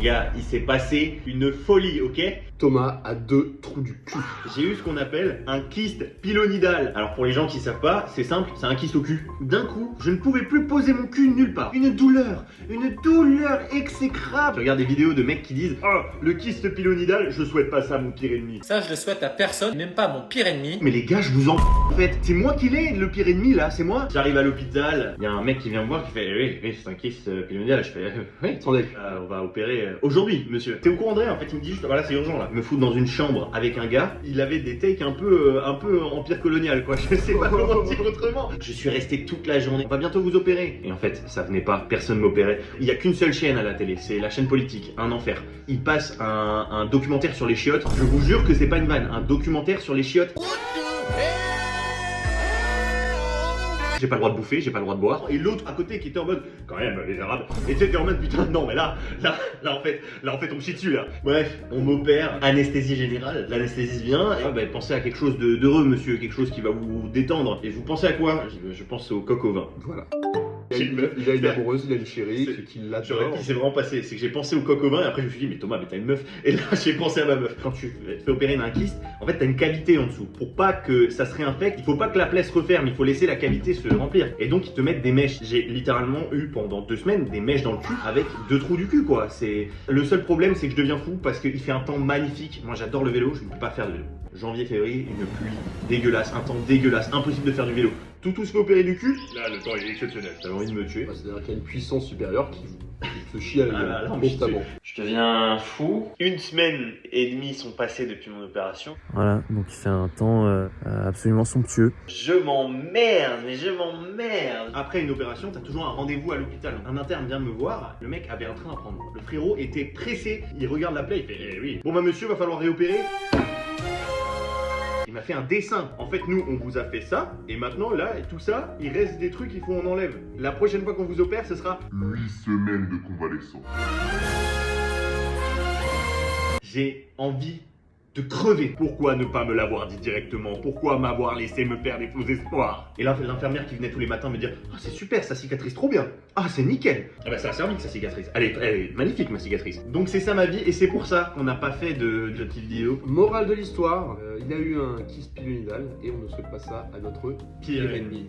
gars, il s'est passé une folie, ok? Thomas a 2 trous du cul. J'ai eu ce qu'on appelle un kyste pilonidal. Alors pour les gens qui savent pas, c'est simple, c'est un kyste au cul. D'un coup, je ne pouvais plus poser mon cul nulle part. Une douleur exécrable. Je regarde des vidéos de mecs qui disent: oh, le kyste pilonidal, je souhaite pas ça à mon pire ennemi. Ça, je le souhaite à personne, même pas à mon pire ennemi. Mais les gars, je vous en fait. C'est moi qui l'ai, le pire ennemi là, c'est moi. J'arrive à l'hôpital, il y a un mec qui vient me voir qui fait: oui, c'est un kyste pilonidal. Je fais: oui, attendez, on va opérer aujourd'hui, monsieur. T'es au courant, André? En fait, il me dit juste: voilà, c'est urgent là. Il me fout dans une chambre avec un gars. Il avait des takes un peu empire colonial, quoi. Je sais pas comment dire autrement. Je suis resté toute la journée. On va bientôt vous opérer. Et en fait, ça venait pas. Personne m'opérait. Il y a qu'une seule chaîne à la télé, c'est la chaîne politique. Un enfer. Il passe un documentaire sur les chiottes. Je vous jure que c'est pas une vanne. Un documentaire sur les chiottes. J'ai pas le droit de bouffer, j'ai pas le droit de boire. Et l'autre à côté qui était en mode: quand même, les Arabes. Et tu étais en mode: putain, non, mais là, en fait, on me chie dessus, là. Bref, on m'opère, anesthésie générale. L'anesthésiste vient, et bah, pensez à quelque chose d'heureux, monsieur, quelque chose qui va vous détendre. Et vous pensez à quoi? Je pense au coq au vin. Voilà. Il a une amoureuse, il a une chérie, c'est qu'il l'adore. C'est vraiment passé, c'est que j'ai pensé au coq au vin et après je me suis dit: mais Thomas, mais t'as une meuf. Et là j'ai pensé à ma meuf. Quand tu te fais opérer d'un kyste, en fait t'as une cavité en dessous. Pour pas que ça se réinfecte, il faut pas que la plaie se referme, il faut laisser la cavité se remplir. Et donc ils te mettent des mèches. J'ai littéralement eu pendant 2 semaines des mèches dans le cul avec 2 trous du cul, quoi. C'est le seul problème, c'est que je deviens fou parce qu'il fait un temps magnifique. Moi j'adore le vélo, je ne peux pas faire de vélo. Janvier, février, une pluie dégueulasse, un temps dégueulasse, impossible de faire du vélo. Tout se fait opérer du cul. Là, le temps est exceptionnel. J'avais envie de me tuer. C'est-à-dire qu'il y a une puissance supérieure qui se chie à la gueule constamment. Je deviens fou. 1 semaine et demie sont passées depuis mon opération. Voilà, donc c'est un temps absolument somptueux. Je m'emmerde, mais je m'emmerde. Après une opération, t'as toujours un rendez-vous à l'hôpital. Un interne vient me voir, le mec avait un train à prendre. Le frérot était pressé, il regarde la plaie, il fait: eh oui. Bon bah monsieur, va falloir réopérer. Il m'a fait un dessin. En fait, nous, on vous a fait ça, et maintenant, là, et tout ça, il reste des trucs, il faut en enlève. La prochaine fois qu'on vous opère, ce sera 8 semaines de convalescence. J'ai envie de crever. Pourquoi ne pas me l'avoir dit directement? Pourquoi m'avoir laissé me faire des faux espoirs? Et là, l'infirmière qui venait tous les matins me dire: ah, c'est super, ça cicatrise trop bien. Ah, c'est nickel. Ah bah ça a servi que ça cicatrise. Elle est magnifique, ma cicatrice. Donc c'est ça ma vie, et c'est pour ça qu'on n'a pas fait de petite vidéo. Morale de l'histoire, il a eu un kyste pilonidal et on ne souhaite pas ça à notre pire ennemi.